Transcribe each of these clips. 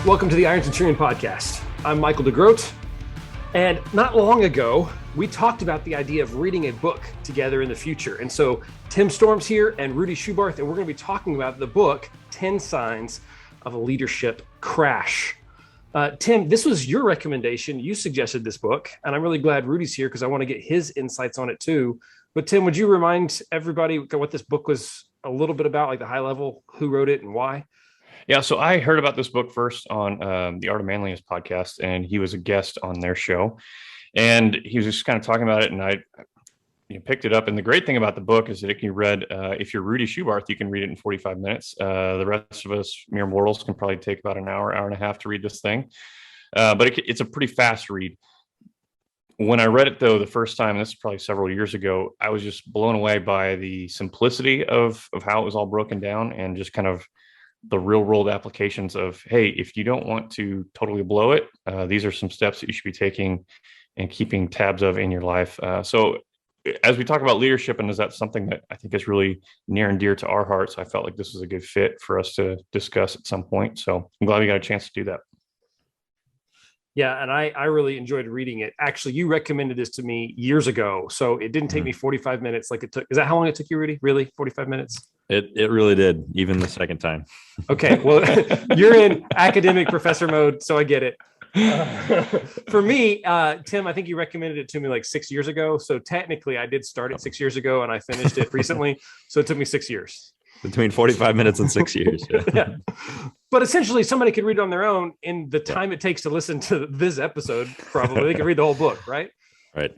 Welcome to the Ironcenturion podcast. I'm Michael DeGroat, and not long ago, we talked about the idea of reading a book together in the future. And so Tim Storm's here and Ruedi Schubarth, and we're going to be talking about the book, 10 Signs of a Leadership Crash. Tim, this was your recommendation. You suggested this book, and I'm really glad Ruedi's here because I want to get his insights on it too. But Tim, would you remind everybody what this book was a little bit about, like the high level, who wrote it and why? Yeah, so I heard about this book first on the Art of Manliness podcast, and he was a guest on their show. And he was just kind of talking about it, and I picked it up. And the great thing about the book is that it can be read, if you're Ruedi Schubarth, you can read it in 45 minutes. The rest of us mere mortals can probably take about an hour and a half to read this thing. But it's a pretty fast read. When I read it, though, the first time, and this is probably several years ago, I was just blown away by the simplicity of how it was all broken down and just kind of the real world applications of, hey, if you don't want to totally blow it, these are some steps that you should be taking and keeping tabs of in your life. So as we talk about leadership, and is that something that I think is really near and dear to our hearts, I felt like this was a good fit for us to discuss at some point. So I'm glad we got a chance to do that. Yeah, and I really enjoyed reading it. Actually, you recommended this to me years ago, so it didn't take me 45 minutes like it took. Is that how long it took you, Ruedi? Really? 45 minutes? It really did, even the second time. Okay, well, you're in academic professor mode, so I get it. For me, Tim, I think you recommended it to me like 6 years ago. So technically, I did start it 6 years ago, and I finished it recently. So it took me 6 years. Between 45 minutes and 6 years. Yeah. But essentially, somebody could read it on their own in the time it takes to listen to this episode. Probably they could read the whole book, right? Right.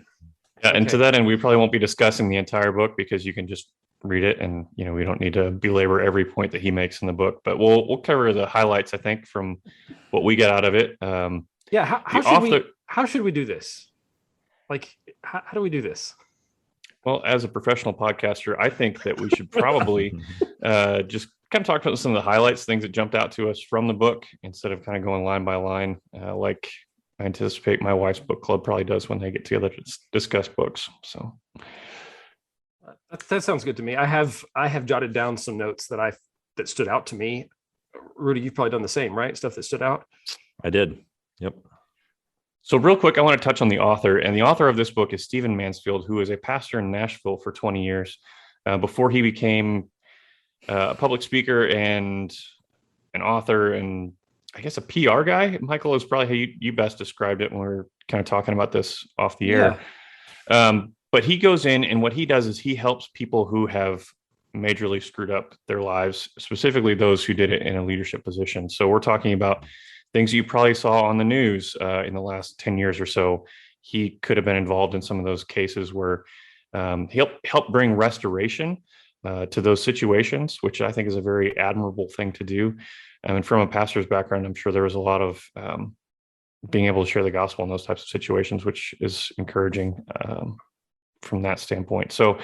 Yeah, and to that end, we probably won't be discussing the entire book because you can just read it, and we don't need to belabor every point that he makes in the book. But we'll cover the highlights, I think, from what we get out of it. How should we do this? Like, how do we do this? Well, as a professional podcaster, I think that we should probably just kind of talk about some of the highlights, things that jumped out to us from the book, instead of kind of going line by line, like I anticipate my wife's book club probably does when they get together to discuss books. So that sounds good to me. I have jotted down some notes that stood out to me. Ruedi, you've probably done the same, right? Stuff that stood out. I did. Yep. So real quick, I want to touch on the author. And the author of this book is Stephen Mansfield, who was a pastor in Nashville for 20 years before he became a public speaker and an author, and I guess a PR guy. Michael, is probably how you best described it when we were kind of talking about this off the air. Yeah. But he goes in, and what he does is he helps people who have majorly screwed up their lives, specifically those who did it in a leadership position. So we're talking about things you probably saw on the news in the last 10 years or so. He could have been involved in some of those cases where he helped bring restoration to those situations, which I think is a very admirable thing to do. And from a pastor's background, I'm sure there was a lot of being able to share the gospel in those types of situations, which is encouraging from that standpoint. So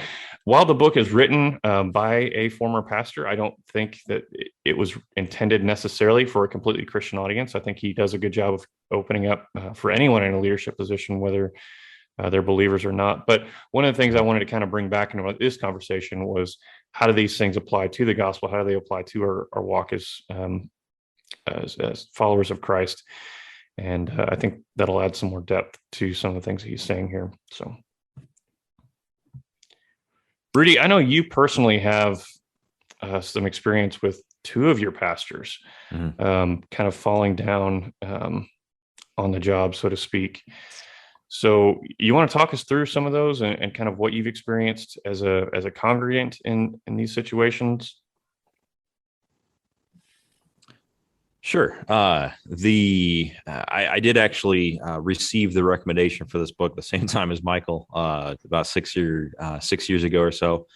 while the book is written by a former pastor, I don't think that it was intended necessarily for a completely Christian audience. I think he does a good job of opening up for anyone in a leadership position, whether they're believers or not. But one of the things I wanted to kind of bring back into this conversation was, how do these things apply to the gospel? How do they apply to our walk as followers of Christ? And I think that'll add some more depth to some of the things that he's saying here. So, Ruedi, I know you personally have some experience with two of your pastors, kind of falling down on the job, so to speak. So you want to talk us through some of those and kind of what you've experienced as a congregant in these situations? Sure. I did actually receive the recommendation for this book the same time as Michael, about 6 years ago or so.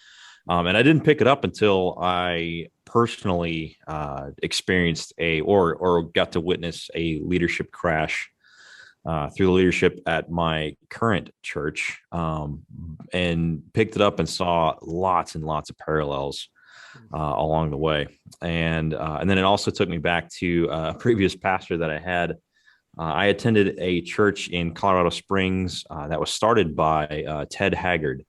And I didn't pick it up until I personally experienced or got to witness a leadership crash through the leadership at my current church, and picked it up and saw lots and lots of parallels along the way. And then it also took me back to a previous pastor that I had. I attended a church in Colorado Springs that was started by Ted Haggard.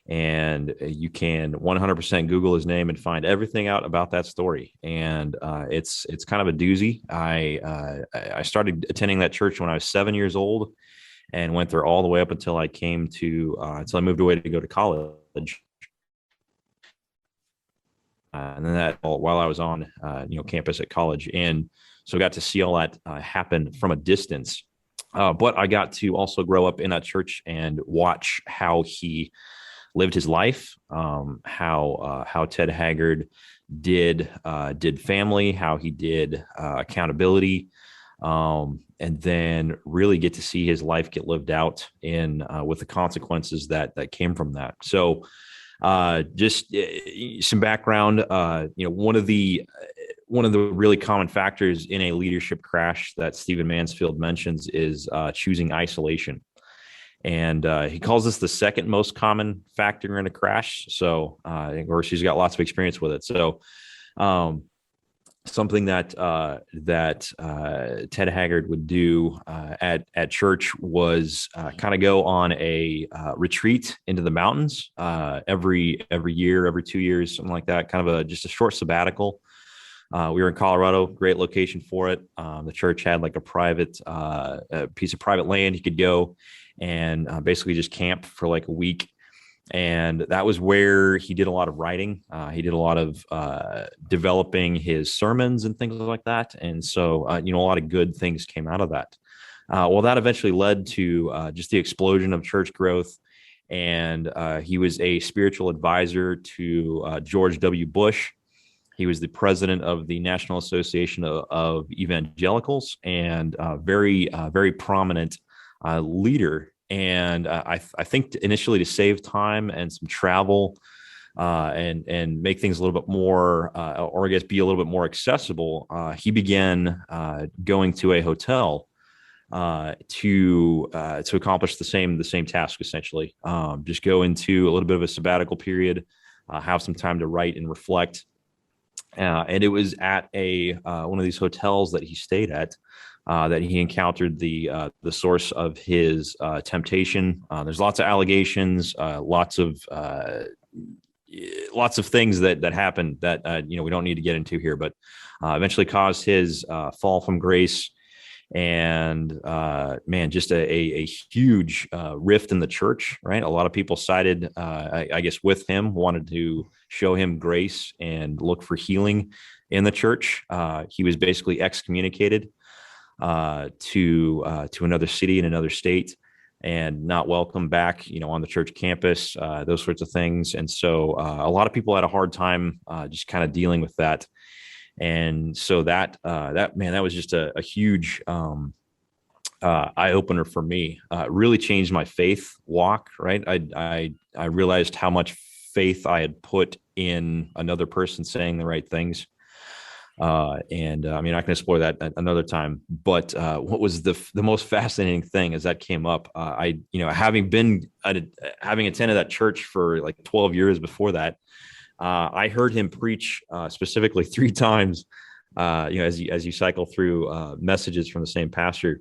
And you can 100% Google his name and find everything out about that story. And it's kind of a doozy. I started attending that church when I was 7 years old, and went there all the way up until I came to until I moved away to go to college. And then that while I was on campus at college, and so I got to see all that happen from a distance. But I got to also grow up in that church and watch how he lived his life, how Ted Haggard did family, how he did accountability, and then really get to see his life get lived out in with the consequences that came from that. So just some background, one of the really common factors in a leadership crash that Stephen Mansfield mentions is choosing isolation. And he calls this the second most common factor in a crash. So, of course, he's got lots of experience with it. So, something that Ted Haggard would do at church was kind of go on a retreat into the mountains every year, every 2 years, something like that. Kind of just a short sabbatical. We were in Colorado, great location for it. The church had like a piece of private land. You could go and basically just camp for like a week. And that was where he did a lot of writing. He did a lot of developing his sermons and things like that. And so, a lot of good things came out of that. Well, that eventually led to just the explosion of church growth. And he was a spiritual advisor to George W. Bush. He was the president of the National Association of Evangelicals, and very prominent leader. And I think initially to save time and some travel and make things a little bit more, or I guess be a little bit more accessible, he began going to a hotel to accomplish the same task, essentially. Just go into a little bit of a sabbatical period, have some time to write and reflect. And it was at one of these hotels that he stayed at that he encountered the source of his temptation. There's lots of allegations, lots of things that happened that we don't need to get into here, but eventually caused his fall from grace. And just a huge rift in the church, right? A lot of people sided, I guess, with him, wanted to show him grace and look for healing in the church. He was basically excommunicated to another city in another state, and not welcome back, on the church campus, those sorts of things. And so a lot of people had a hard time just kind of dealing with that. And so that was just a huge eye opener for me. Really changed my faith walk. Right, I realized how much faith I had put in another person saying the right things. And I can explore that another time. But what was the most fascinating thing as that came up? Having attended that church for like 12 years before that. I heard him preach specifically 3 times. As you cycle through messages from the same pastor,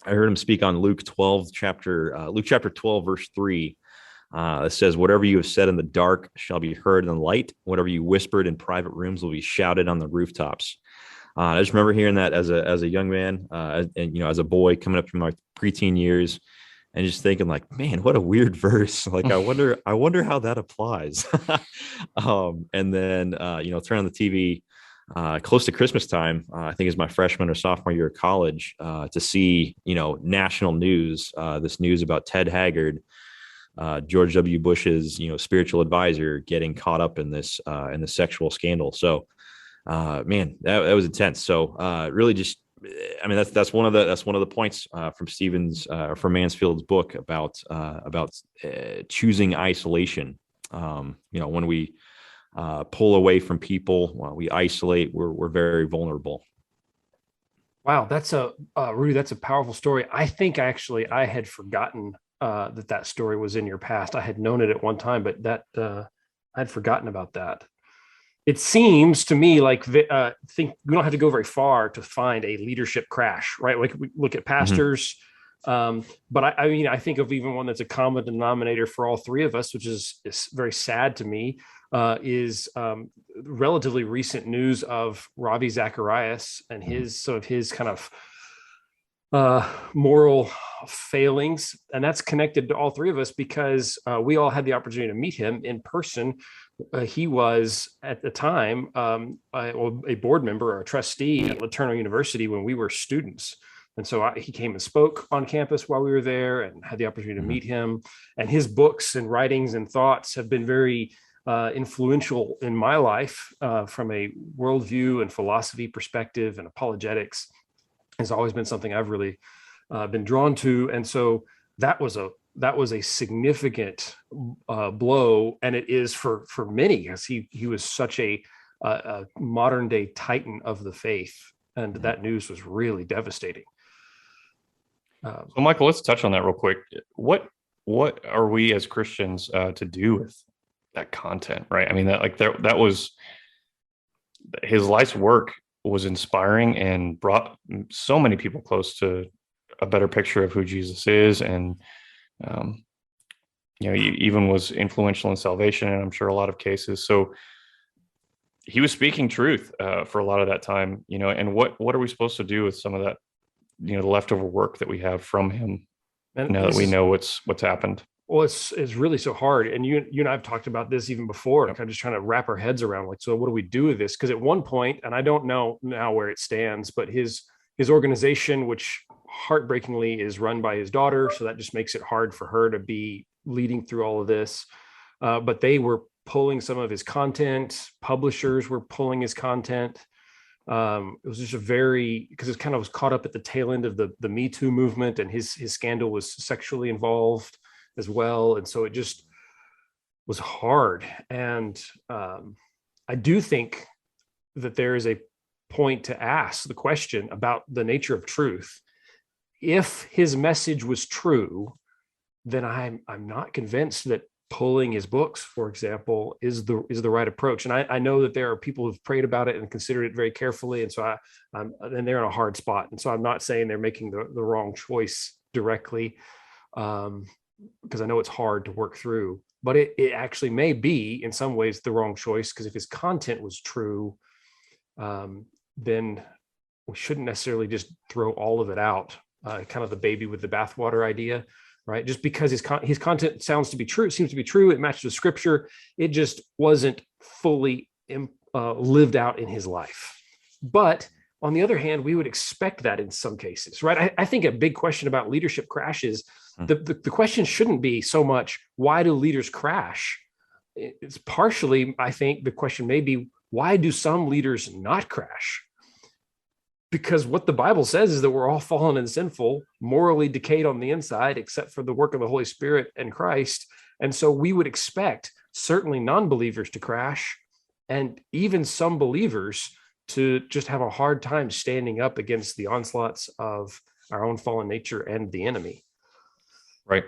I heard him speak on Luke chapter 12, verse 3. It says, "Whatever you have said in the dark shall be heard in the light. Whatever you whispered in private rooms will be shouted on the rooftops." I just remember hearing that as a young man, and as a boy coming up from my preteen years. And just thinking, like, man, what a weird verse. Like, I wonder how that applies. And then, turn on the TV close to Christmas time. I think it's my freshman or sophomore year of college, to see, national news. This news about Ted Haggard, George W. Bush's, spiritual advisor, getting caught up in this sexual scandal. So, man, that was intense. So, really, just. That's one of the points from Mansfield's book about choosing isolation. When we pull away from people, when we isolate, we're very vulnerable. Wow, that's Rudy, that's a powerful story. I think I had forgotten that story was in your past. I had known it at one time, but I had forgotten about that. It seems to me like we don't have to go very far to find a leadership crash, right? Like we look at pastors But I mean, I think of even one that's a common denominator for all three of us, which is very sad to me, is relatively recent news of Ravi Zacharias and some of his kind of moral failings. And that's connected to all three of us because we all had the opportunity to meet him in person. He was at the time a board member or a trustee at Laterno University when we were students. And so he came and spoke on campus while we were there and had the opportunity to meet him. And his books and writings and thoughts have been very influential in my life from a worldview and philosophy perspective, and apologetics has always been something I've really been drawn to. And so that was a significant blow, and it is for many, as he was such a modern day titan of the faith, and that news was really devastating. So, Michael, let's touch on that real quick. What are we as Christians to do with that content, right? I mean, that was his life's work was inspiring and brought so many people close to a better picture of who Jesus is, and he even was influential in salvation, and I'm sure a lot of cases. So he was speaking truth for a lot of that time, and what are we supposed to do with some of that, the leftover work that we have from him, and now that we know what's happened? Well, it's really so hard. And you and I've talked about this even before, kind of just trying to wrap our heads around, like, so what do we do with this? Because at one point, and I don't know now where it stands, but his organization, which heartbreakingly is run by his daughter, so that just makes it hard for her to be leading through all of this. But they were pulling some of his content. Publishers were pulling his content. It was just because it kind of was caught up at the tail end of the Me Too movement, and his scandal was sexually involved as well. And so it just was hard. And I do think that there is a point to ask the question about the nature of truth. If his message was true, then I'm not convinced that pulling his books, for example, is the right approach. And I know that there are people who've prayed about it and considered it very carefully. And so and they're in a hard spot. And so I'm not saying they're making the wrong choice directly, because I know it's hard to work through, but it actually may be in some ways the wrong choice, because if his content was true, then we shouldn't necessarily just throw all of it out, kind of the baby with the bathwater idea, right? Just because his content seems to be true, it matches with scripture, it just wasn't fully lived out in his life. But on the other hand, we would expect that in some cases, right? I think a big question about leadership crashes, the question shouldn't be so much, why do leaders crash? It's partially, I think the question may be, why do some leaders not crash? Because what the Bible says is that we're all fallen and sinful, morally decayed on the inside, except for the work of the Holy Spirit and Christ. And so we would expect certainly non-believers to crash, and even some believers to just have a hard time standing up against the onslaughts of our own fallen nature and the enemy. Right.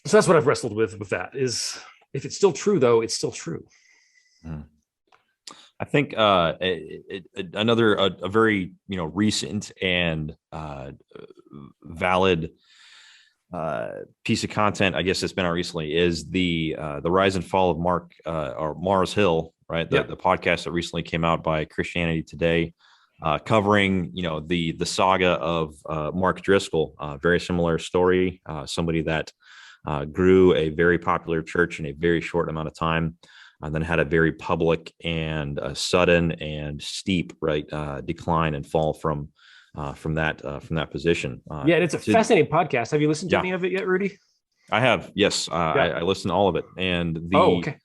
So that's what I've wrestled with that, is if it's still true, though, it's still true. I think another very recent and valid piece of content, I guess, that's been out recently is the rise and fall of Mars Hill, right? The podcast that recently came out by Christianity Today, covering the saga of Mark Driscoll. Very similar story. Somebody that grew a very popular church in a very short amount of time, and then had a very public and sudden and steep decline and fall from that position. And it's a fascinating podcast. Have you listened to any of it yet, Ruedi? I have. Yes, I listened to all of it. And okay.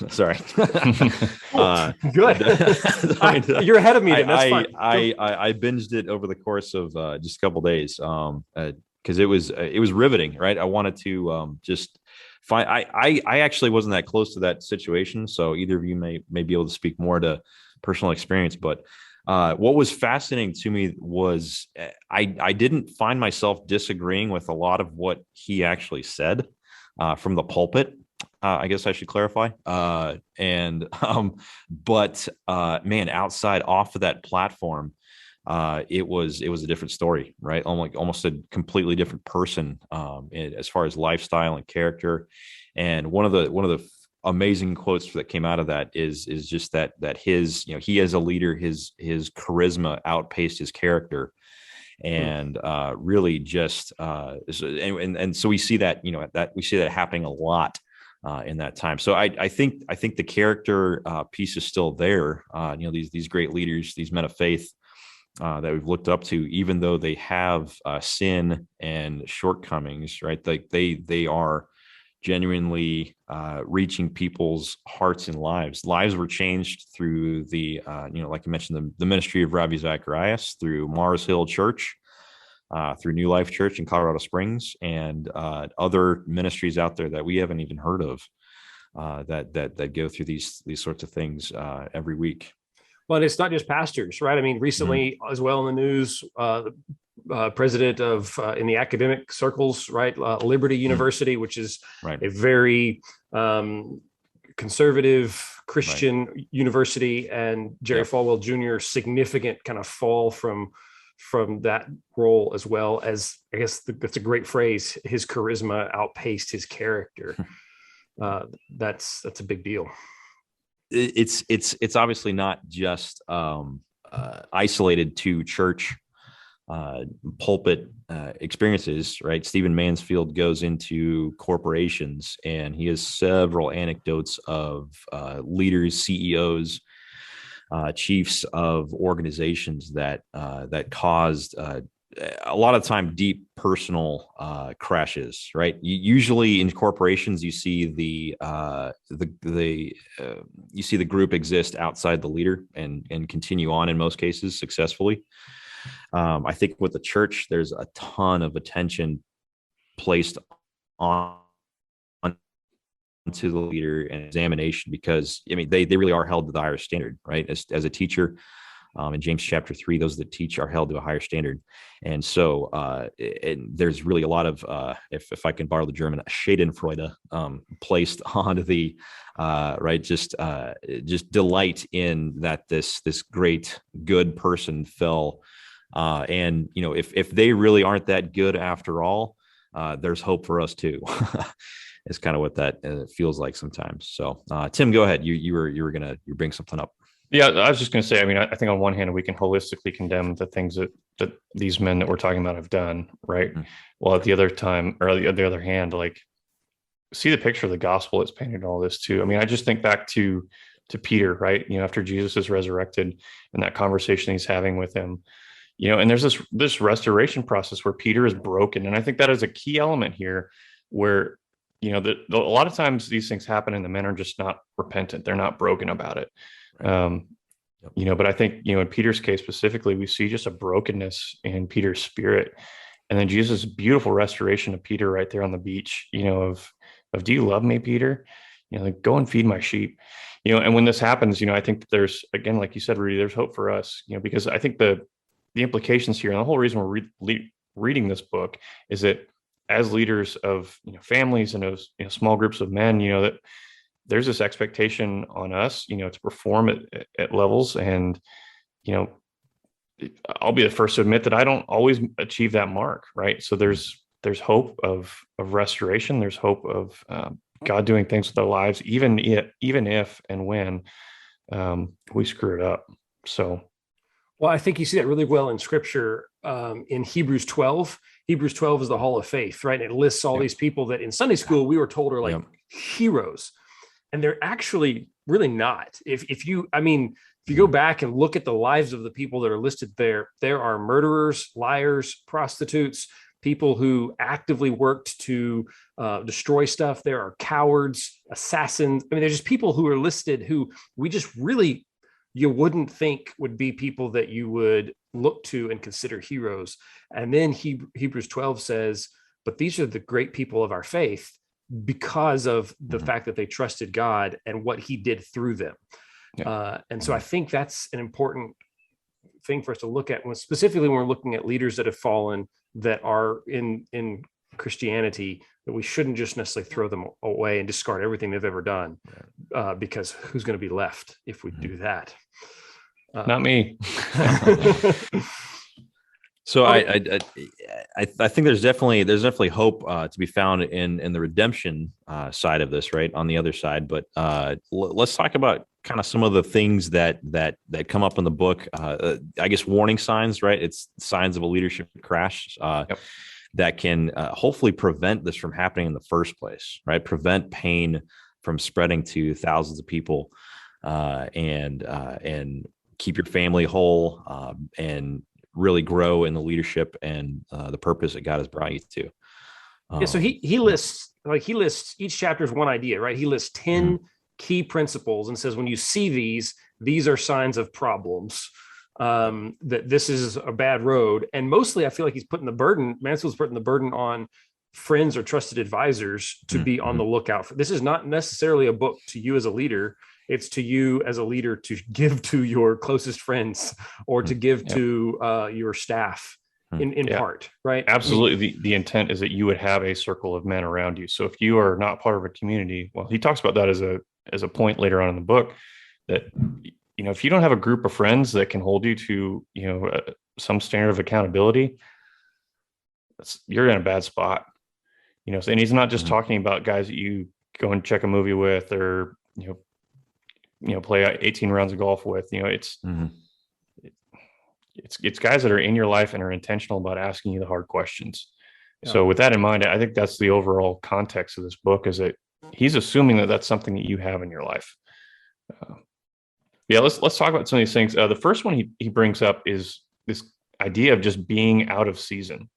Sorry. Good. You're ahead of me. Then. That's fine. I binged it over the course of just a couple of days because it was riveting. Right. I wanted to just find. I actually wasn't that close to that situation, so either of you may be able to speak more to personal experience. But what was fascinating to me was I didn't find myself disagreeing with a lot of what he actually said from the pulpit. I guess I should clarify. But man, outside off of that platform, it was a different story, right? Almost a completely different person as far as lifestyle and character. And one of the amazing quotes that came out of that is just that his, he as a leader, his charisma outpaced his character. And really just and so we see that, we see that happening a lot in that time. So I think the character piece is still there. These great leaders, these men of faith that we've looked up to, even though they have sin and shortcomings, right? Like they are genuinely reaching people's hearts and lives. Lives were changed through the, like I mentioned, the ministry of Ravi Zacharias, through Mars Hill Church, through New Life Church in Colorado Springs, and other ministries out there that we haven't even heard of that go through these sorts of things every week. Well, and it's not just pastors, right? I mean, recently as well in the news, president of in the academic circles, right? Liberty University, which is a very conservative Christian university, and Jerry Falwell Jr. significant kind of fall from that role, as well as, I guess that's a great phrase, his charisma outpaced his character. That's a big deal. It's obviously not just isolated to church pulpit experiences, right? Stephen Mansfield goes into corporations, and he has several anecdotes of leaders, CEOs, chiefs of organizations that caused a lot of time deep personal crashes, right? Usually in corporations, you see you see the group exist outside the leader and continue on in most cases successfully. I think with the church, there's a ton of attention placed on to the leader and examination, because I mean they really are held to the higher standard, right? As a teacher, in James chapter 3, those that teach are held to a higher standard. And so and there's really a lot of if I can borrow the German, Schadenfreude placed onto the right, just delight in that this great good person fell, and if they really aren't that good after all, there's hope for us too. It's kind of what that feels like sometimes. So Tim, go ahead. You bring something up. Yeah, I was just going to say, I mean, I think on one hand, we can holistically condemn the things that these men that we're talking about have done, right? Mm-hmm. Well, at the other hand, like, see the picture of the gospel that's painted in all this too. I mean, I just think back to Peter, right? After Jesus is resurrected, and that conversation he's having with him, and there's this restoration process where Peter is broken. And I think that is a key element here, where, a lot of times these things happen and the men are just not repentant. They're not broken about it. Right. But I think, in Peter's case specifically, we see just a brokenness in Peter's spirit. And then Jesus' beautiful restoration of Peter right there on the beach, of do you love me, Peter? Like, go and feed my sheep. And when this happens, I think that there's, again, like you said, Ruedi, there's hope for us, because I think the implications here, and the whole reason we're reading this book, is that as leaders of families and those small groups of men, that there's this expectation on us, to perform at levels. And, I'll be the first to admit that I don't always achieve that mark. Right. So there's hope of restoration. There's hope of God doing things with our lives, even if and when we screw it up. So. Well, I think you see that really well in scripture, in Hebrews 12. Hebrews 12 is the hall of faith, right? And it lists all these people that in Sunday school we were told are like heroes. And they're actually really not. If you go back and look at the lives of the people that are listed there are murderers, liars, prostitutes, people who actively worked to destroy stuff. There are cowards, assassins. I mean, there's just people who are listed who we just really, you wouldn't think would be people that you would look to and consider heroes. And then Hebrews 12 says, but these are the great people of our faith, because of the fact that they trusted God and what he did through them. And so I think that's an important thing for us to look at, specifically when we're looking at leaders that have fallen, that are in Christianity, that we shouldn't just necessarily throw them away and discard everything they've ever done, because who's going to be left if we do that? Not me. So I think there's definitely hope to be found in the redemption side of this, right? On the other side, but let's talk about kind of some of the things that come up in the book. I guess warning signs, right? It's signs of a leadership crash that can hopefully prevent this from happening in the first place, right? Prevent pain from spreading to thousands of people, and keep your family whole, and really grow in the leadership and the purpose that God has brought you to. So he lists each chapter is one idea, right? He lists 10 key principles and says, when you see these are signs of problems, that this is a bad road. And mostly I feel like Mansfield's putting the burden on friends or trusted advisors to be on the lookout for. This is not necessarily a book to you as a leader. It's to you as a leader to give to your closest friends or to give to your staff in part, right? Absolutely. The intent is that you would have a circle of men around you. So if you are not part of a community, well, he talks about that as a point later on in the book, that, if you don't have a group of friends that can hold you to, some standard of accountability, you're in a bad spot. And he's not just talking about guys that you go and check a movie with, or, play 18 rounds of golf with. It's guys that are in your life and are intentional about asking you the hard questions. So with that in mind, I think that's the overall context of this book, is that he's assuming that that's something that you have in your life. Let's talk about some of these things. The first one he brings up is this idea of just being out of season.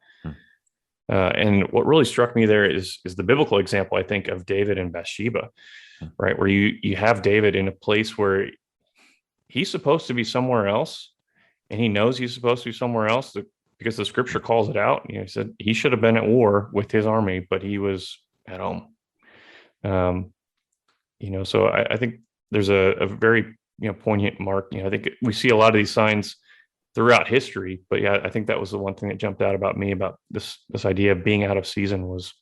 And what really struck me there is the biblical example, I think, of David and Bathsheba, right? Where you have David in a place where he's supposed to be somewhere else, and he knows he's supposed to be somewhere else because the scripture calls it out. He said he should have been at war with his army, but he was at home. So I think there's a very poignant mark. I think we see a lot of these signs throughout history, but I think that was the one thing that jumped out about me about this idea of being out of season, was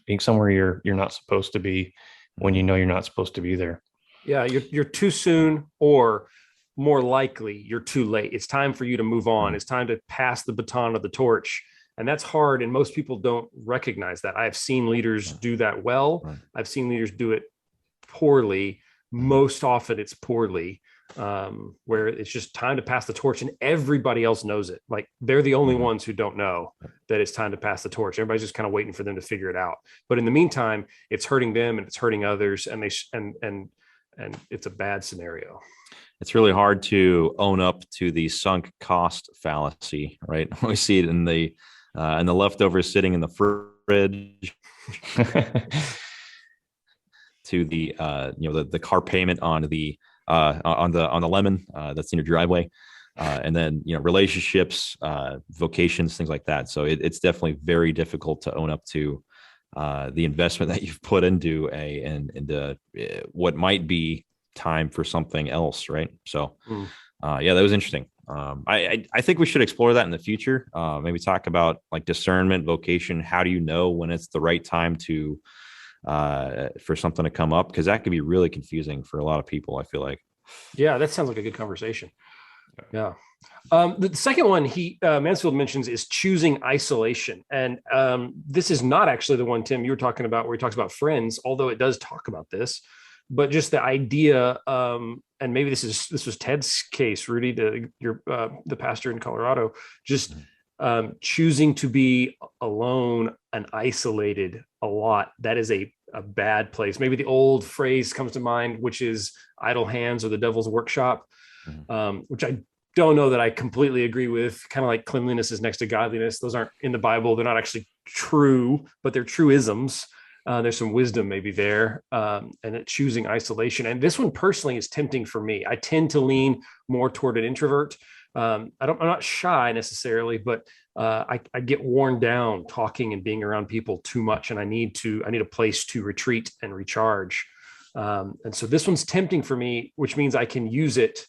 being somewhere you're not supposed to be when you're not supposed to be there. Yeah, you're too soon, or more likely you're too late. It's time for you to move on. It's time to pass the baton of the torch. And that's hard. And most people don't recognize that. I've seen leaders do that well. I've seen leaders do it poorly. Most often it's poorly, where it's just time to pass the torch and everybody else knows it. Like, they're the only ones who don't know that it's time to pass the torch. Everybody's just kind of waiting for them to figure it out. But in the meantime, it's hurting them and it's hurting others. And and it's a bad scenario. It's really hard to own up to the sunk cost fallacy, right? We see it in the leftovers sitting in the fridge, to the the car payment on the lemon that's in your driveway, and then relationships, vocations, things like that. So it's definitely very difficult to own up to the investment that you've put into what might be time for something else, right? So that was interesting. I think we should explore that in the future. Maybe talk about like discernment, vocation. How do you know when it's the right time to for something to come up? Because that could be really confusing for a lot of people, I feel like. Yeah, that sounds like a good conversation. Yeah. The second one Mansfield mentions is choosing isolation. And this is not actually the one, Tim, you were talking about, where he talks about friends, although it does talk about this. But just the idea, and maybe this was Ted's case, Ruedi, the pastor in Colorado, just choosing to be alone and isolated a lot. That is a bad place. Maybe the old phrase comes to mind, which is idle hands or the devil's workshop, which I don't know that I completely agree with. Kind of like cleanliness is next to godliness. Those aren't in the Bible. They're not actually true, but they're truisms. There's some wisdom maybe there, and choosing isolation. And this one personally is tempting for me. I tend to lean more toward an introvert. I'm not shy necessarily, but I get worn down talking and being around people too much, and I need a place to retreat and recharge. And so this one's tempting for me, which means I can use it.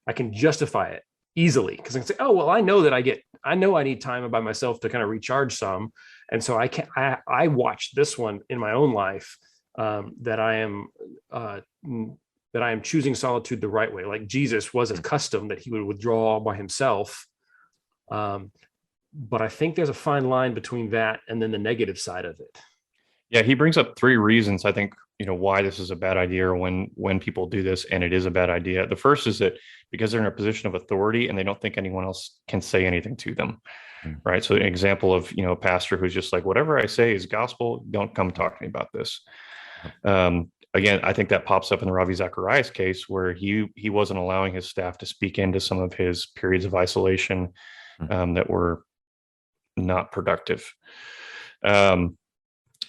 I can justify it easily, because I can say, oh, well, I know I need time by myself to kind of recharge some. And so I watched this one in my own life, that I am that I am choosing solitude the right way. Like Jesus was accustomed that he would withdraw by himself. But I think there's a fine line between that and then the negative side of it. Yeah, he brings up three reasons I think, why this is a bad idea, or when people do this and it is a bad idea. The first is that because they're in a position of authority and they don't think anyone else can say anything to them. Right. So an example of, a pastor who's just like, whatever I say is gospel. Don't come talk to me about this. Again, I think that pops up in the Ravi Zacharias case, where he wasn't allowing his staff to speak into some of his periods of isolation that were not productive.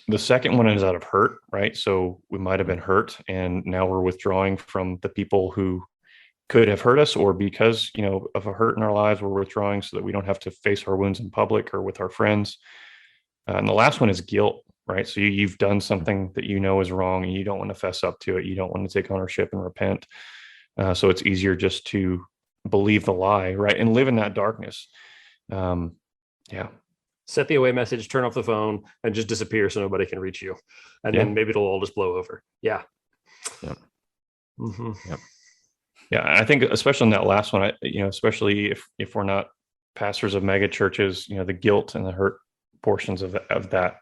The second one is out of hurt, right? So we might have been hurt, and now we're withdrawing from the people who could have hurt us, or because, of a hurt in our lives, we're withdrawing so that we don't have to face our wounds in public or with our friends. And the last one is guilt, right? So you've done something that is wrong, and you don't want to fess up to it. You don't want to take ownership and repent. So it's easier just to believe the lie, right? And live in that darkness. Yeah. Set the away message, turn off the phone, and just disappear so nobody can reach you. And then maybe it'll all just blow over. Yeah. Yep. Mm-hmm. Yep. Yeah. I think especially in that last one, especially if we're not pastors of mega churches, the guilt and the hurt portions of that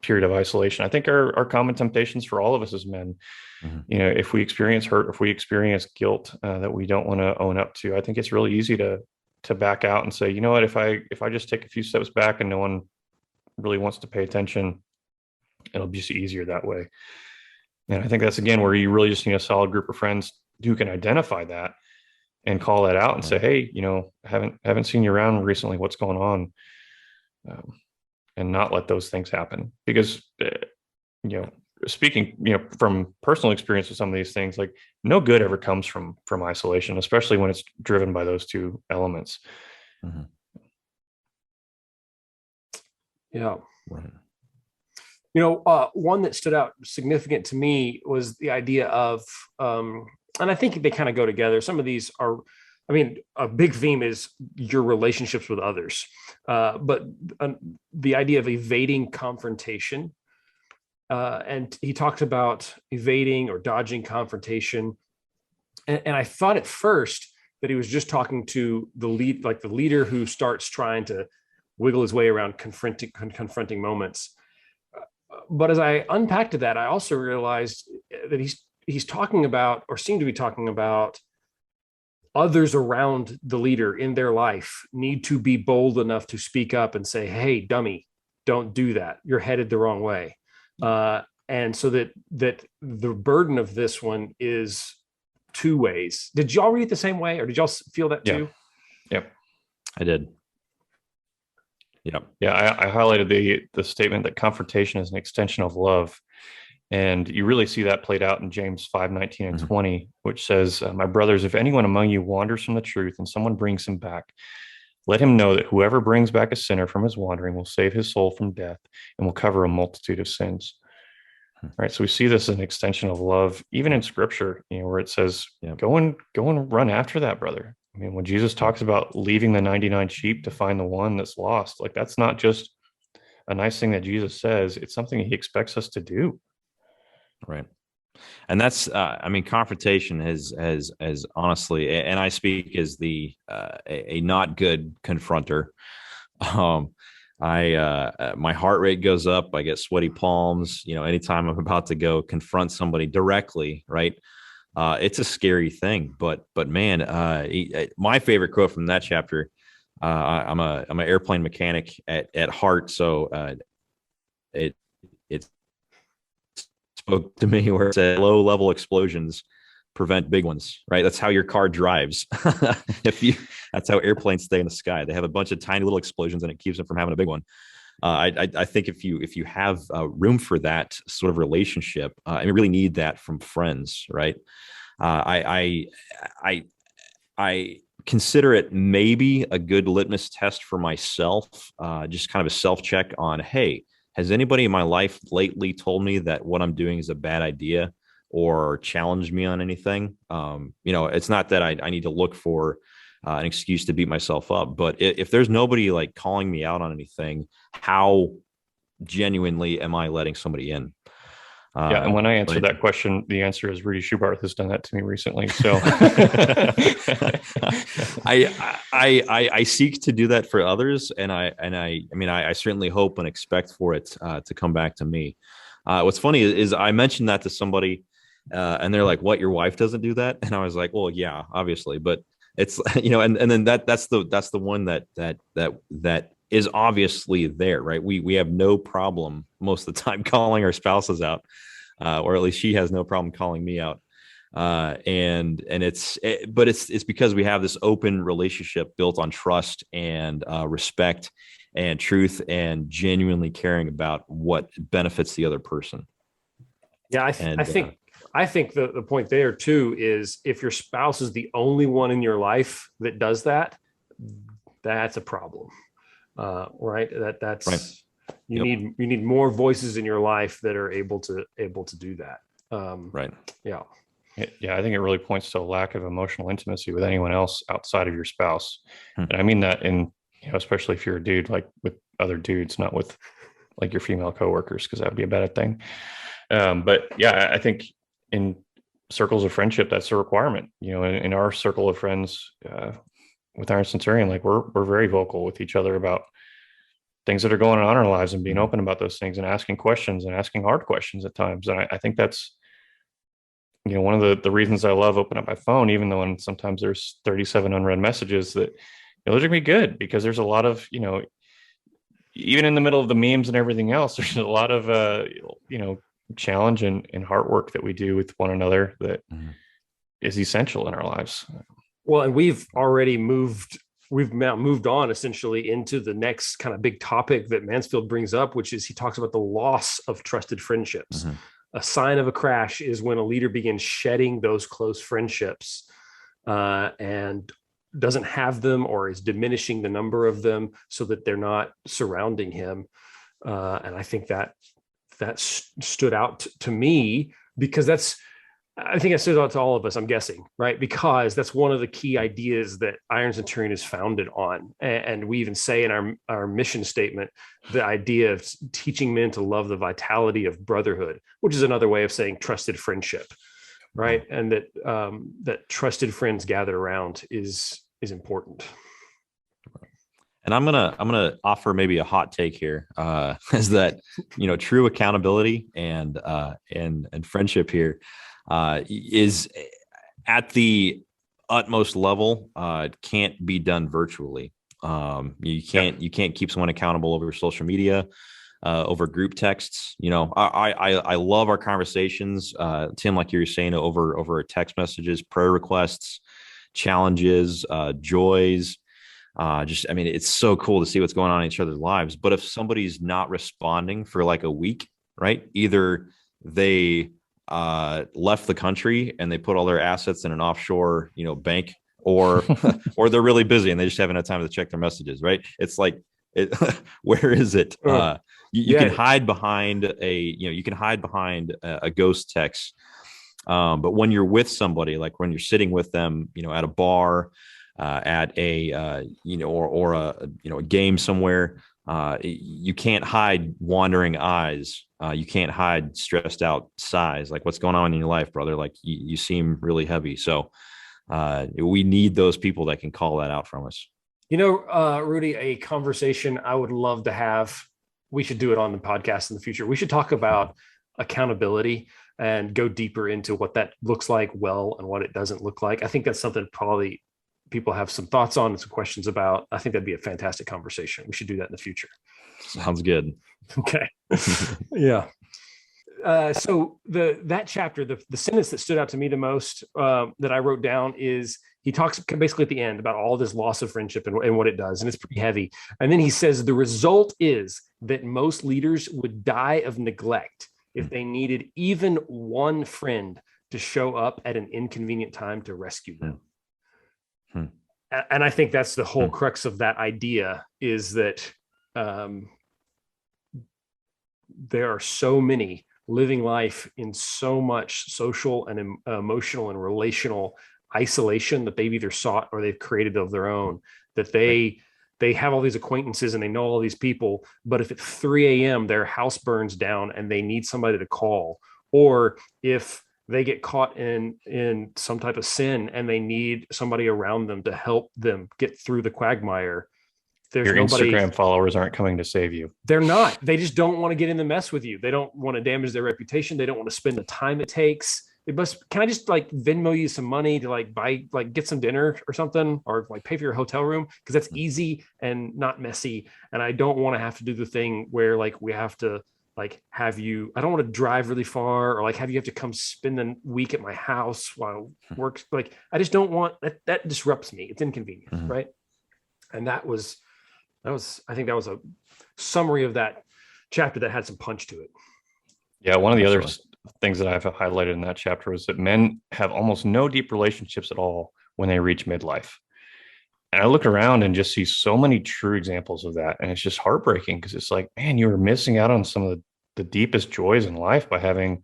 period of isolation, I think are common temptations for all of us as men. If we experience hurt, if we experience guilt that we don't want to own up to, I think it's really easy to back out and say, you know what, if I just take a few steps back and no one really wants to pay attention, it'll be just easier that way. And I think that's, again, where you really just need a solid group of friends who can identify that and call that out and say, hey, haven't seen you around recently. What's going on? And not let those things happen, because, speaking, from personal experience with some of these things, like no good ever comes from isolation, especially when it's driven by those two elements. Yeah. Right. One that stood out significant to me was the idea of, and I think they kind of go together. Some of these are, a big theme is your relationships with others, but the idea of evading confrontation. And he talked about evading or dodging confrontation. And I thought at first that he was just talking to the leader who starts trying to wiggle his way around confronting moments. But as I unpacked that, I also realized that he's talking about, or seemed to be talking about, others around the leader in their life need to be bold enough to speak up and say, hey, dummy, don't do that. You're headed the wrong way. And so that the burden of this one is two ways. Did y'all read it the same way, or did y'all feel that too? Yep. I did. Yep. Yeah. I highlighted the statement that confrontation is an extension of love. And you really see that played out in James 5:19 and 20, which says, my brothers, if anyone among you wanders from the truth and someone brings him back, let him know that whoever brings back a sinner from his wandering will save his soul from death and will cover a multitude of sins. Right. So we see this as an extension of love, even in scripture, where it says, go and run after that brother. When Jesus talks about leaving the 99 sheep to find the one that's lost, like that's not just a nice thing that Jesus says, it's something he expects us to do. Right. And that's, confrontation has honestly, and I speak as a not good confronter. My heart rate goes up. I get sweaty palms, anytime I'm about to go confront somebody directly. Right. It's a scary thing, but man, my favorite quote from that chapter, I'm an airplane mechanic at heart. So, it spoke to me where it said low level explosions prevent big ones, right? That's how your car drives. That's how airplanes stay in the sky. They have a bunch of tiny little explosions and it keeps them from having a big one. I think if you have room for that sort of relationship, and you really need that from friends, right? I consider it maybe a good litmus test for myself, just kind of a self check on, hey, has anybody in my life lately told me that what I'm doing is a bad idea or challenged me on anything? It's not that I need to look for an excuse to beat myself up, but if there's nobody like calling me out on anything, how genuinely am I letting somebody in? Yeah, and when I answer that question, the answer is Ruedi Schubarth has done that to me recently. So I seek to do that for others, and I mean I certainly hope and expect for it to come back to me. What's funny is I mentioned that to somebody, and they're like, "What? Your wife doesn't do that?" And I was like, "Well, yeah, obviously, but it's and then that's the one that is obviously there, right? We have no problem most of the time calling our spouses out, or at least she has no problem calling me out. But it's because we have this open relationship built on trust and respect and truth and genuinely caring about what benefits the other person. Yeah, I think the point there too is if your spouse is the only one in your life that does that, that's a problem, right? That's right. You need more voices in your life that are able to do that. Right. Yeah. Yeah, I think it really points to a lack of emotional intimacy with anyone else outside of your spouse. Hmm. And I mean that especially if you're a dude, like with other dudes, not with like your female coworkers, because that would be a bad thing. But yeah, I think in circles of friendship, that's a requirement. In our circle of friends with Ironcenturion, like we're very vocal with each other about things that are going on in our lives and being open about those things and asking questions and asking hard questions at times. And I think that's one of the reasons I love opening up my phone, even though sometimes there's 37 unread messages, that those are gonna be good, because there's a lot of even in the middle of the memes and everything else, there's a lot of challenge and heart work that we do with one another that is essential in our lives. Well, and we've now moved on essentially into the next kind of big topic that Mansfield brings up, which is he talks about the loss of trusted friendships. A sign of a crash is when a leader begins shedding those close friendships and doesn't have them, or is diminishing the number of them so that they're not surrounding him. And I think that stood out to me, because I think it stood out to all of us, I'm guessing, right? Because that's one of the key ideas that Ironcenturion is founded on. And we even say in our mission statement, the idea of teaching men to love the vitality of brotherhood, which is another way of saying trusted friendship, right? And that trusted friends gathered around is important. And I'm gonna offer maybe a hot take here, is that true accountability and friendship here is at the utmost level. It can't be done virtually. You can't keep someone accountable over social media, over group texts. I love our conversations, Tim, like you were saying, over text messages, prayer requests, challenges, joys. It's so cool to see what's going on in each other's lives. But if somebody's not responding for like a week, right? Either they left the country and they put all their assets in an offshore, bank, or or they're really busy and they just haven't had time to check their messages, right? It's like, where is it? You can hide behind a ghost text. But when you're with somebody, like when you're sitting with them, at a bar, at a a game somewhere, you can't hide wandering eyes. You can't hide stressed out sighs. Like, what's going on in your life, brother? Like, you seem really heavy. So we need those people that can call that out from us. Ruedi, a conversation I would love to have. We should do it on the podcast in the future. We should talk about accountability and go deeper into what that looks like and what it doesn't look like. I think that's something probably people have some thoughts on and some questions about. I think that'd be a fantastic conversation. We should do that in the future. Sounds good. Okay. Yeah. So that chapter, the sentence that stood out to me the most that I wrote down is he talks basically at the end about all this loss of friendship and what it does. And it's pretty heavy. And then he says, the result is that most leaders would die of neglect if they needed even one friend to show up at an inconvenient time to rescue them. And I think that's the whole crux of that idea, is that there are so many living life in so much social and emotional and relational isolation that they've either sought or they've created of their own, that they have all these acquaintances and they know all these people, but if at 3 a.m. their house burns down and they need somebody to call, or if they get caught in some type of sin and they need somebody around them to help them get through the quagmire. There's Your nobody. Instagram followers aren't coming to save you. They're not. They just don't want to get in the mess with you. They don't want to damage their reputation. They don't want to spend the time it takes. Can I just like Venmo you some money to like buy, like get some dinner or something, or like pay for your hotel room? Because that's easy and not messy. And I don't want to have to do the thing where like we have to like have you, I don't want to drive really far or like have you have to come spend the week at my house while work. Like, I just don't want that disrupts me. It's inconvenient. Mm-hmm. Right. And I think that was a summary of that chapter that had some punch to it. Yeah. One of the other things that I've highlighted in that chapter was that men have almost no deep relationships at all when they reach midlife. And I look around and just see so many true examples of that. And it's just heartbreaking because it's like, man, you were missing out on some of the deepest joys in life by having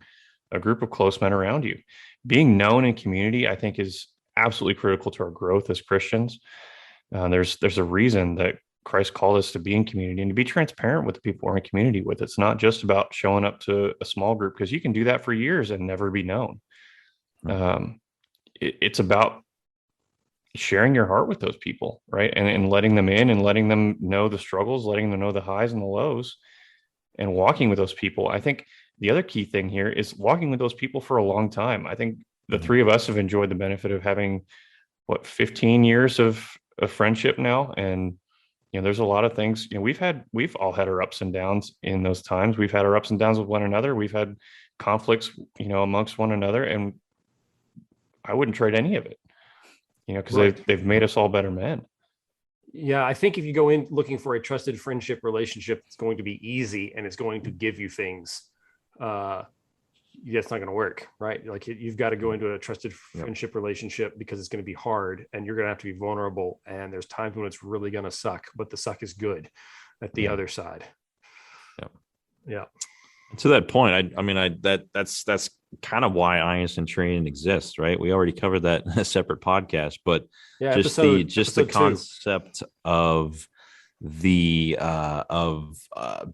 a group of close men around you. Being known in community, I think, is absolutely critical to our growth as Christians. There's a reason that Christ called us to be in community and to be transparent with the people we're in community with. It's not just about showing up to a small group, because you can do that for years and never be known. It's about sharing your heart with those people, right? And letting them in and letting them know the struggles, letting them know the highs and the lows, and walking with those people. I think the other key thing here is walking with those people for a long time. I think the three of us have enjoyed the benefit of having 15 years of friendship now. And there's a lot of things, we've all had our ups and downs in those times. We've had our ups and downs with one another. We've had conflicts, amongst one another, and I wouldn't trade any of it, because they've made us all better men. Yeah. I think if you go in looking for a trusted friendship relationship, it's going to be easy and it's going to give you things, that's not going to work, right? Like you've got to go into a trusted friendship relationship because it's going to be hard and you're going to have to be vulnerable. And there's times when it's really going to suck, but the suck is good at the other side. Yeah. To that point, that's kind of why Ironcenturion exists, right? We already covered that in a separate podcast, but the concept of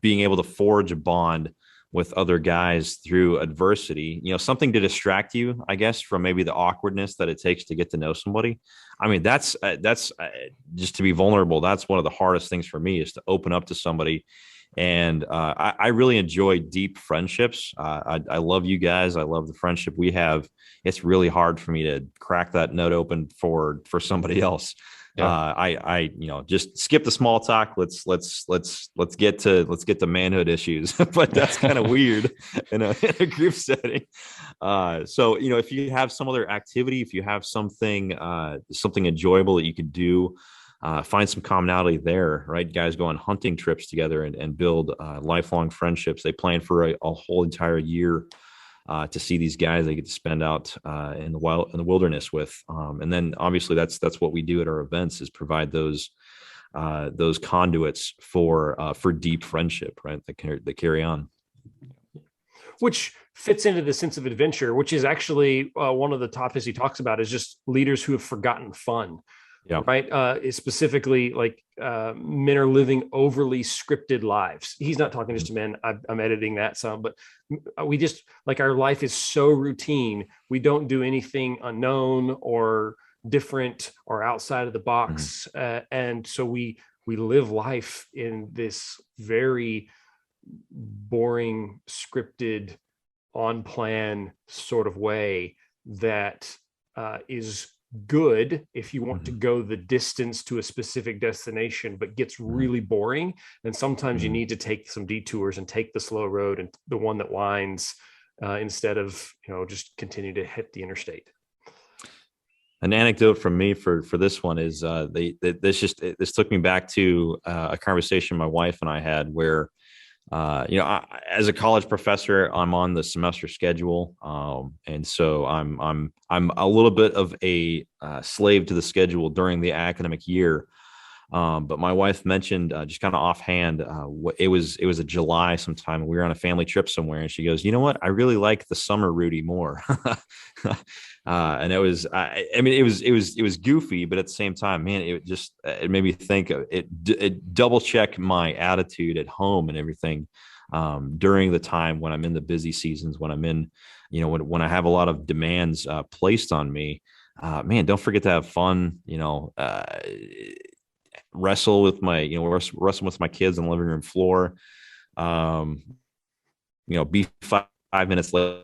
being able to forge a bond with other guys through adversity, something to distract you, I guess, from maybe the awkwardness that it takes to get to know somebody. I mean, that's just to be vulnerable. That's one of the hardest things for me, is to open up to somebody. And I really enjoy deep friendships. I love you guys. I love the friendship we have. It's really hard for me to crack that nut open for somebody else. Yeah. I just skip the small talk. Let's get to manhood issues, but that's kind of weird in a group setting. So, if you have some other activity, if you have something enjoyable that you could do, find some commonality there, right? Guys go on hunting trips together and build lifelong friendships. They plan for a whole entire year to see these guys they get to spend out in the wilderness with. And then obviously that's what we do at our events, is provide those conduits for deep friendship, right? That carry on. Which fits into the sense of adventure, which is actually one of the topics he talks about, is just leaders who have forgotten fun. Yeah. Right. It's specifically like men are living overly scripted lives. He's not talking just to men. I'm editing that some, but we just like, our life is so routine. We don't do anything unknown or different or outside of the box. And so we live life in this very boring, scripted, on plan sort of way that is good if you want to go the distance to a specific destination, but gets really boring. And sometimes you need to take some detours and take the slow road and the one that winds instead of, just continue to hit the interstate. An anecdote from me for this one is this took me back to a conversation my wife and I had where as a college professor, I'm on the semester schedule. And so I'm a little bit of a slave to the schedule during the academic year. But my wife mentioned just kind of offhand, it was a July sometime. We were on a family trip somewhere, and she goes, "You know what? I really like the summer Ruedi more." And it was, it was goofy, but at the same time, man, it made me think of it. It double check my attitude at home and everything. during the time when I'm in the busy seasons, when I'm in, when I have a lot of demands placed on me. Man, don't forget to have fun. Wrestle with wrestle with my kids on the living room floor. Be 5 minutes late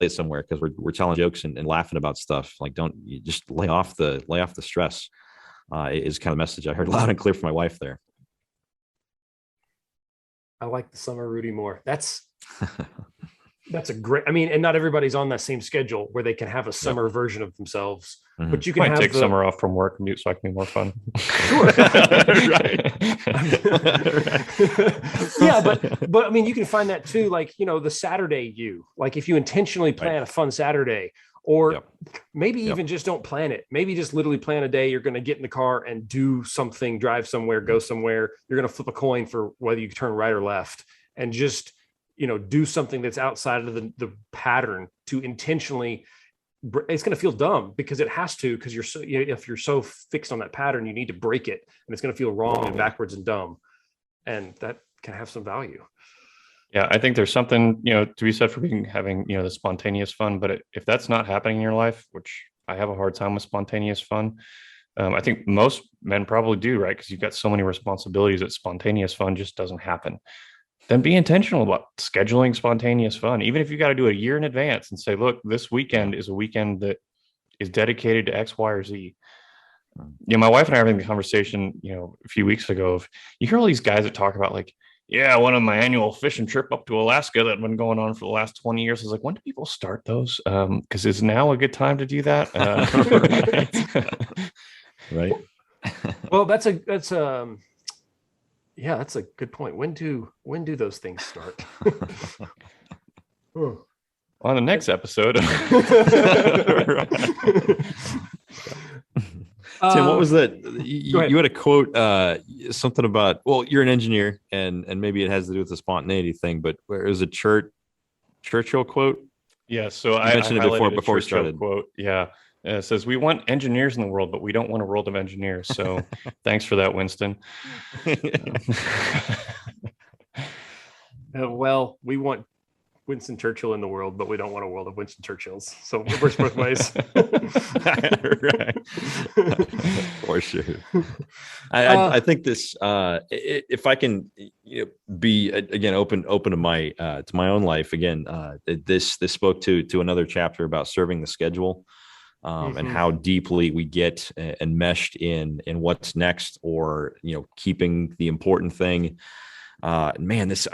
somewhere because we're telling jokes and laughing about stuff. Like, don't you just lay off the stress. Is kind of message I heard loud and clear from my wife there. I like the summer Ruedi more. That's a great, I mean, and not everybody's on that same schedule where they can have a summer version of themselves, but you can take summer off from work and so I can be more fun. Sure. Right. Yeah. But I mean, you can find that too. Like, the Saturday like if you intentionally plan a fun Saturday, or maybe even just don't plan it. Maybe just literally plan a day. You're going to get in the car and do something, drive somewhere, go somewhere. You're going to flip a coin for whether you turn right or left, and just, do something that's outside of the pattern to intentionally. It's going to feel dumb because it has to, because if you're so fixed on that pattern, you need to break it, and it's going to feel wrong and backwards and dumb. And that can have some value. Yeah, I think there's something, to be said for having the spontaneous fun. But if that's not happening in your life, which I have a hard time with spontaneous fun, I think most men probably do, right? Because you've got so many responsibilities that spontaneous fun just doesn't happen. Then be intentional about scheduling spontaneous fun, even if you got to do it a year in advance and say, look, this weekend is a weekend that is dedicated to X, Y, or Z. My wife and I are having a conversation, a few weeks ago of, you hear all these guys that talk about like, yeah, one of my annual fishing trip up to Alaska that had been going on for the last 20 years. I was like, when do people start those? Because is now a good time to do that? Right. Well, that's a good point. When do those things start? On the next episode. Tim, what was that? You had a quote, something about, well, you're an engineer, and maybe it has to do with the spontaneity thing, but where is a Churchill quote? Yeah, so I mentioned it before we started. Quote, yeah, it says, "We want engineers in the world, but we don't want a world of engineers." So, thanks for that, Winston. Well, we want Winston Churchill in the world, but we don't want a world of Winston Churchills. So it works both ways. Right. For sure. I think this, if I can be again open to my own life again, this spoke to another chapter about serving the schedule, and how deeply we get enmeshed in what's next, or keeping the important thing. Man, this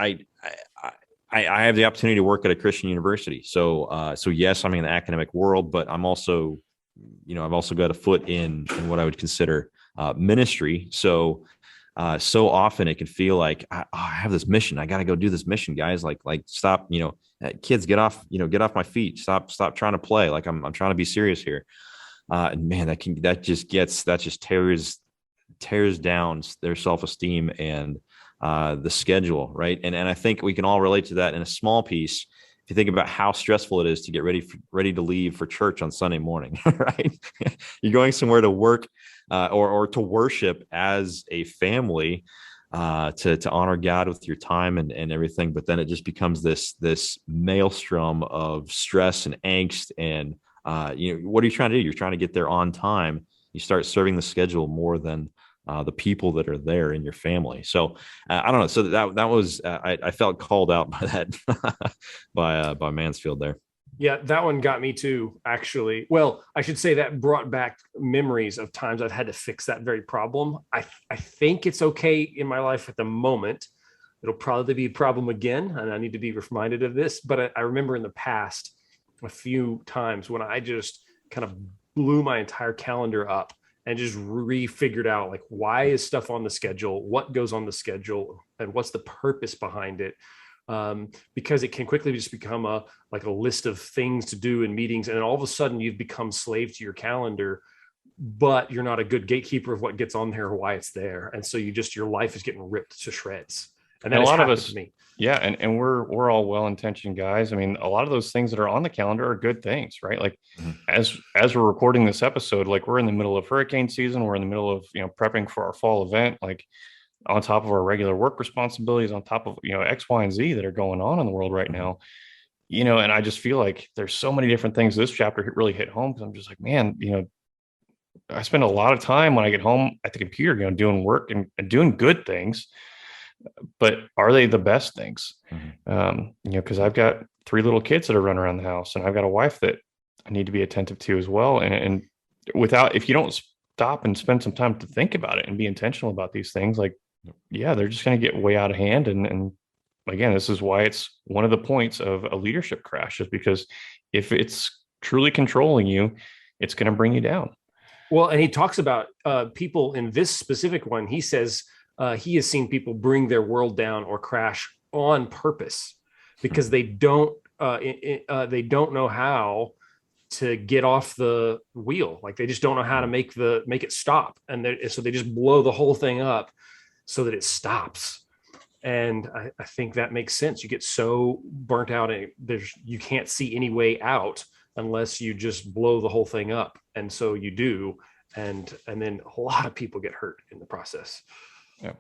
I have the opportunity to work at a Christian university. So yes, I'm in the academic world, but I'm also, I've also got a foot in what I would consider ministry. So often it can feel like I have this mission. I got to go do this mission, guys. Like stop, kids, get off my feet. Stop trying to play. Like I'm trying to be serious here. And man, that just tears down their self-esteem and the schedule, right? And I think we can all relate to that in a small piece. If you think about how stressful it is to get ready to leave for church on Sunday morning, right? You're going somewhere to work or to worship as a family, to honor God with your time and everything. But then it just becomes this maelstrom of stress and angst. And what are you trying to do? You're trying to get there on time. You start serving the schedule more than the people that are there in your family. So I don't know. So that was I felt called out by that by Mansfield there. Yeah, that one got me too, actually. Well, I should say that brought back memories of times I've had to fix that very problem. I think it's okay in my life at the moment. It'll probably be a problem again, and I need to be reminded of this. But I remember in the past a few times when I just kind of blew my entire calendar up and just refigured out, like, why is stuff on the schedule? What goes on the schedule? And what's the purpose behind it? Because it can quickly just become a list of things to do in meetings. And then all of a sudden you've become slave to your calendar, but you're not a good gatekeeper of what gets on there or why it's there. And so your life is getting ripped to shreds. And a lot of us, yeah. And we're all well-intentioned guys. I mean, a lot of those things that are on the calendar are good things, right? Like as we're recording this episode, like we're in the middle of hurricane season, we're in the middle of, prepping for our fall event. Like on top of our regular work responsibilities, on top of, X, Y, and Z that are going on in the world right now. And I just feel like there's so many different things this chapter really hit home, because I'm just like, man, I spend a lot of time when I get home at the computer, doing work and doing good things, but are they the best things? Because I've got 3 little kids that are running around the house, and I've got a wife that I need to be attentive to as well. And if you don't stop and spend some time to think about it and be intentional about these things, like, yeah, they're just going to get way out of hand. And again, this is why it's one of the points of a leadership crash, is because if it's truly controlling you, it's going to bring you down. Well, and he talks about people in this specific one. He says he has seen people bring their world down or crash on purpose because they don't know how to get off the wheel. Like, they just don't know how to make it stop, and so they just blow the whole thing up so that it stops. And I think that makes sense. You get so burnt out, and you can't see any way out unless you just blow the whole thing up. And so you do. And then a lot of people get hurt in the process. Yeah.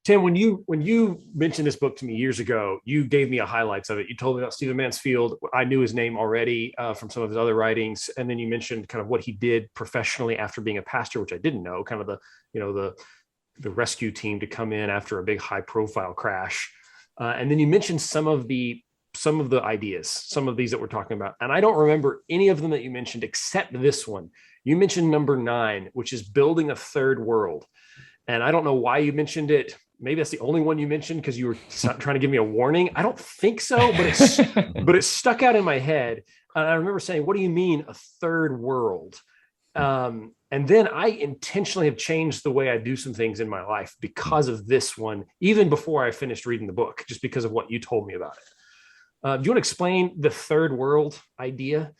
Tim, when you mentioned this book to me years ago, you gave me a highlights of it. You told me about Stephen Mansfield. I knew his name already from some of his other writings. And then you mentioned kind of what he did professionally after being a pastor, which I didn't know, kind of the rescue team to come in after a big high profile crash. And then you mentioned some of the ideas, some of these that we're talking about. And I don't remember any of them that you mentioned except this one. You mentioned number 9, which is building a third world. And I don't know why you mentioned it. Maybe that's the only one you mentioned because you were trying to give me a warning. I don't think so, but it stuck out in my head. And I remember saying, what do you mean a third world? And then I intentionally have changed the way I do some things in my life because of this one, even before I finished reading the book, just because of what you told me about it. Do you want to explain the third world idea?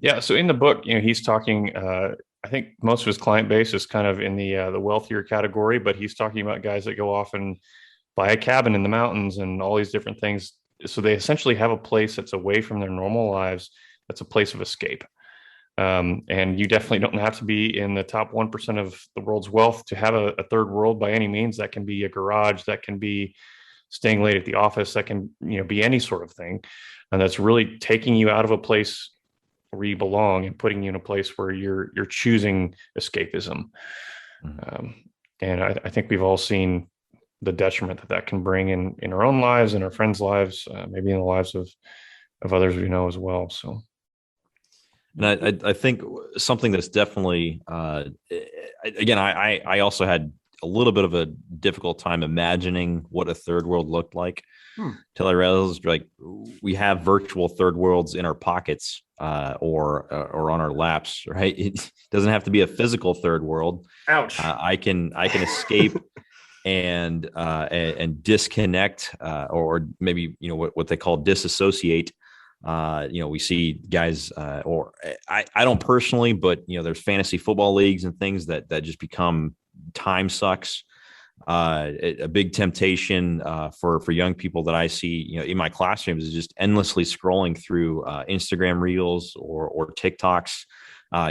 Yeah. So in the book, he's talking, I think most of his client base is kind of in the wealthier category, but he's talking about guys that go off and buy a cabin in the mountains and all these different things. So they essentially have a place that's away from their normal lives. That's a place of escape. And you definitely don't have to be in the top 1% of the world's wealth to have a third world by any means. That can be a garage, that can be staying late at the office, that can be any sort of thing. And that's really taking you out of a place where you belong and putting you in a place where you're choosing escapism. And I think we've all seen the detriment that can bring in our own lives, in our friends' lives, maybe in the lives of others we know as well. So, and I think something that's definitely, again, I also had a little bit of a difficult time imagining what a third world looked like till I realized, like, we have virtual third worlds in our pockets or on our laps, right? It doesn't have to be a physical third world. Ouch. I can escape and disconnect or maybe, what they call disassociate. We see guys or I don't personally, but there's fantasy football leagues and things that just become time sucks. A big temptation for young people that I see, in my classrooms is just endlessly scrolling through Instagram reels or TikToks.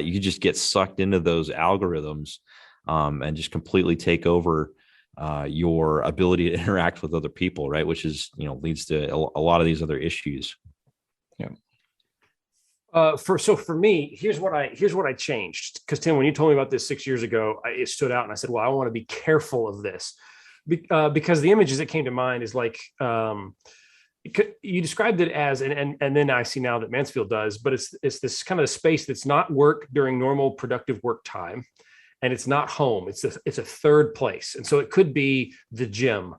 You just get sucked into those algorithms and just completely take over your ability to interact with other people, right? Which is, leads to a lot of these other issues. Yeah. For me, here's what I changed. Because Tim, when you told me about this 6 years ago, it stood out, and I said, well, I want to be careful of this because the images that came to mind is like, you described it as, and then I see now that Mansfield does, but it's this kind of space that's not work during normal productive work time. And it's not home. It's a third place. And so it could be the gym.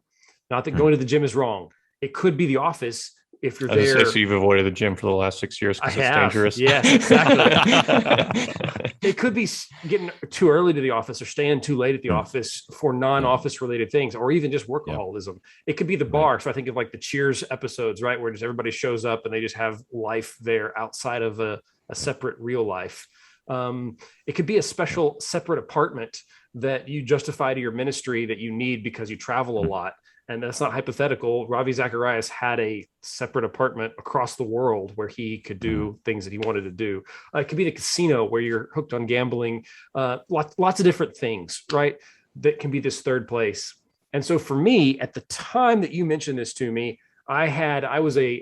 Not that going to the gym is wrong. It could be the office. If you're there, so you've avoided the gym for the last 6 years because it's dangerous. Yes, exactly. It could be getting too early to the office or staying too late at the office for non-office related things, or even just workaholism. It could be the bar. So I think of like the Cheers episodes, right, where just everybody shows up and they just have life there outside of a separate real life. It could be a special separate apartment that you justify to your ministry that you need because you travel a lot. And that's not hypothetical. Ravi Zacharias had a separate apartment across the world where he could do things that he wanted to do. It could be the casino where you're hooked on gambling, lots of different things, right? That can be this third place. And so for me, at the time that you mentioned this to me, I was a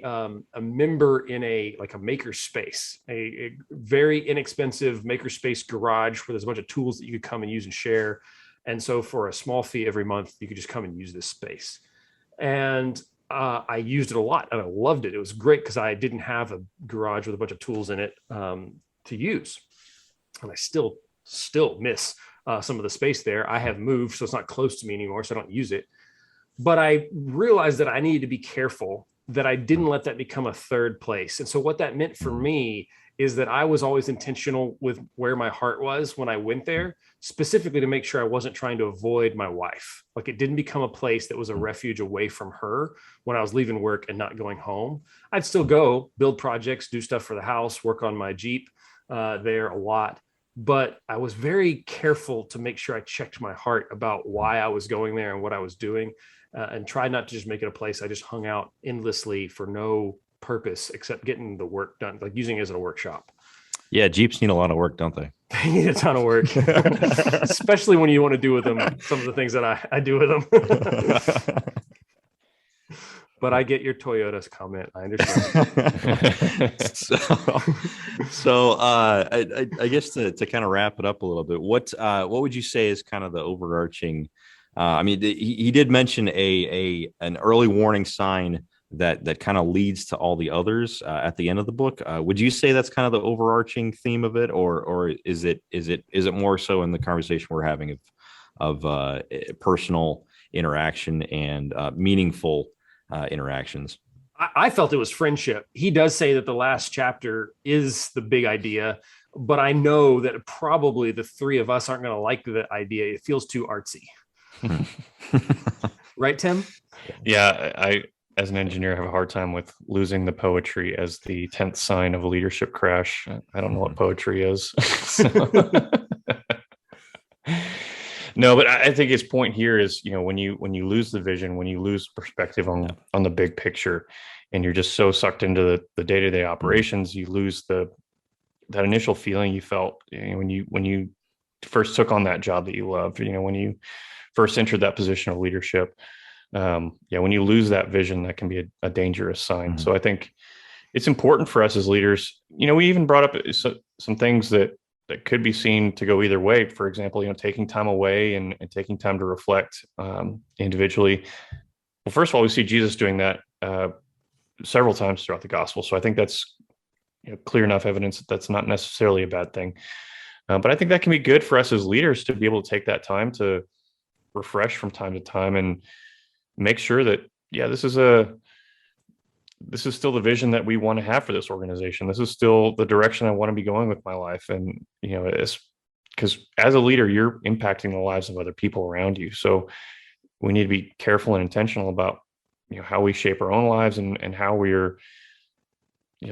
member in a maker space, a very inexpensive maker space garage where there's a bunch of tools that you could come and use and share. And so for a small fee every month, you could just come and use this space. And I used it a lot and I loved it. It was great because I didn't have a garage with a bunch of tools in it to use. And I still miss some of the space there. I have moved, so it's not close to me anymore, so I don't use it. But I realized that I needed to be careful that I didn't let that become a third place. And so what that meant for me is that I was always intentional with where my heart was when I went there, specifically to make sure I wasn't trying to avoid my wife. Like it didn't become a place that was a refuge away from her when I was leaving work and not going home. I'd still go build projects, do stuff for the house, work on my Jeep there a lot. But I was very careful to make sure I checked my heart about why I was going there and what I was doing, and tried not to just make it a place I just hung out endlessly for no purpose except getting the work done, like using it as a workshop. Yeah, Jeeps need a lot of work, don't they? They need a ton of work, especially when you want to do with them some of the things that I do with them. But I get your Toyota's comment. I understand. I guess to kind of wrap it up a little bit, what would you say is kind of the overarching? I mean, he did mention an early warning sign that kind of leads to all the others at the end of the book. Would you say that's kind of the overarching theme of it, or is it more so in the conversation we're having of personal interaction and meaningful interactions? I felt it was friendship. He does say that the last chapter is the big idea, but I know that probably the three of us aren't going to like the idea. It feels too artsy. Right, Tim? Yeah, I as an engineer have a hard time with losing the poetry as the 10th sign of a leadership crash. I don't know what poetry is. No, but I think his point here is, when you lose the vision, when you lose perspective on the big picture, and you're just so sucked into the day-to-day operations, you lose that initial feeling you felt when you first took on that job that you loved. When you first entered that position of leadership. When you lose that vision, that can be a dangerous sign. So I think it's important for us as leaders. We even brought up some things that could be seen to go either way. For example, taking time away and taking time to reflect individually. Well, first of all, we see Jesus doing that several times throughout the gospel. So I think that's clear enough evidence that that's not necessarily a bad thing. But I think that can be good for us as leaders to be able to take that time to refresh from time to time and make sure that, this is still the vision that we want to have for this organization. This is still the direction I want to be going with my life. And, it's because as a leader, you're impacting the lives of other people around you. So we need to be careful and intentional about, how we shape our own lives and how we're,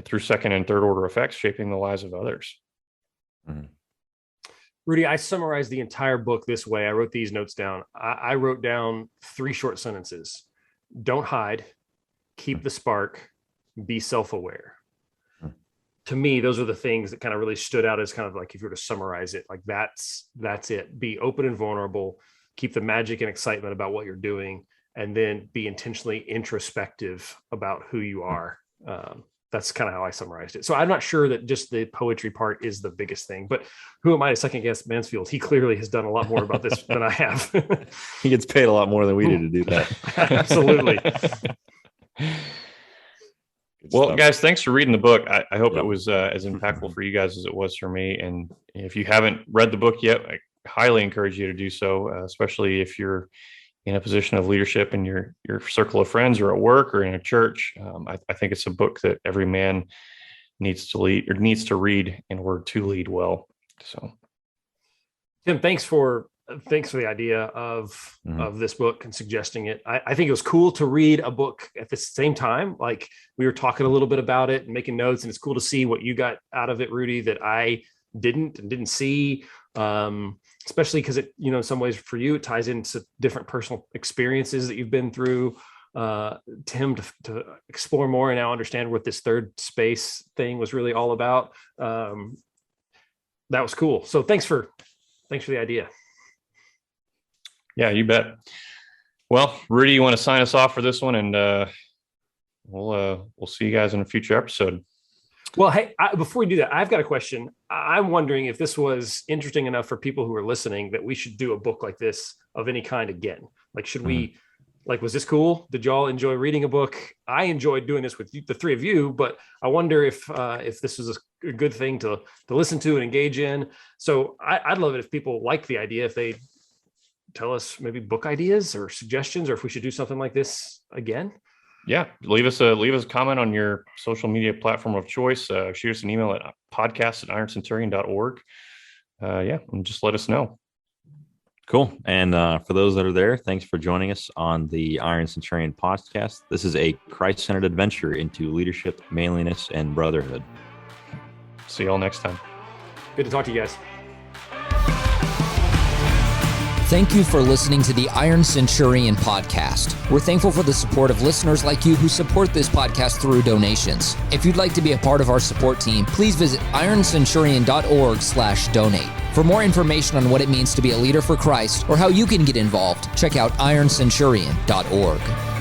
through second and third order effects, shaping the lives of others. Mm-hmm. Ruedi, I summarized the entire book this way. I wrote these notes down. I wrote down 3 short sentences. Don't hide, keep the spark, be self-aware. To me, those are the things that kind of really stood out as kind of like, if you were to summarize it, like that's it. Be open and vulnerable, keep the magic and excitement about what you're doing, and then be intentionally introspective about who you are. That's kind of how I summarized it. So I'm not sure that just the poetry part is the biggest thing, but who am I to second guess Mansfield? He clearly has done a lot more about this than I have. He gets paid a lot more than we do to do that. Absolutely. Well, guys, thanks for reading the book. I hope it was as impactful for you guys as it was for me. And if you haven't read the book yet, I highly encourage you to do so, especially if you're in a position of leadership in your circle of friends or at work or in a church. I think it's a book that every man needs to read in order to lead well. So, Tim, thanks for the idea of this book and suggesting it. I think it was cool to read a book at the same time. Like we were talking a little bit about it and making notes, and it's cool to see what you got out of it, Ruedi, that I didn't see, especially because it, in some ways for you, it ties into different personal experiences that you've been through. Tim, to explore more and now understand what this third space thing was really all about. That was cool. So thanks for the idea. Yeah, you bet. Well, Ruedi, you want to sign us off for this one, and we'll see you guys in a future episode. Well, hey, before we do that, I've got a question. I'm wondering if this was interesting enough for people who are listening that we should do a book like this of any kind again. Like, should we? Like, was this cool? Did y'all enjoy reading a book? I enjoyed doing this with the three of you, but I wonder if this was a good thing to listen to and engage in. So I'd love it if people like the idea, if they tell us maybe book ideas or suggestions, or if we should do something like this again. Yeah, leave us a comment on your social media platform of choice. Shoot us an email at podcast@ironcenturion.org. And just let us know. Cool. And for those that are there, thanks for joining us on the Iron Centurion podcast. This is a Christ-centered adventure into leadership, manliness, and brotherhood. See you all next time. Good to talk to you guys. Thank you for listening to the Iron Centurion podcast. We're thankful for the support of listeners like you who support this podcast through donations. If you'd like to be a part of our support team, please visit ironcenturion.org/donate. For more information on what it means to be a leader for Christ or how you can get involved, check out ironcenturion.org.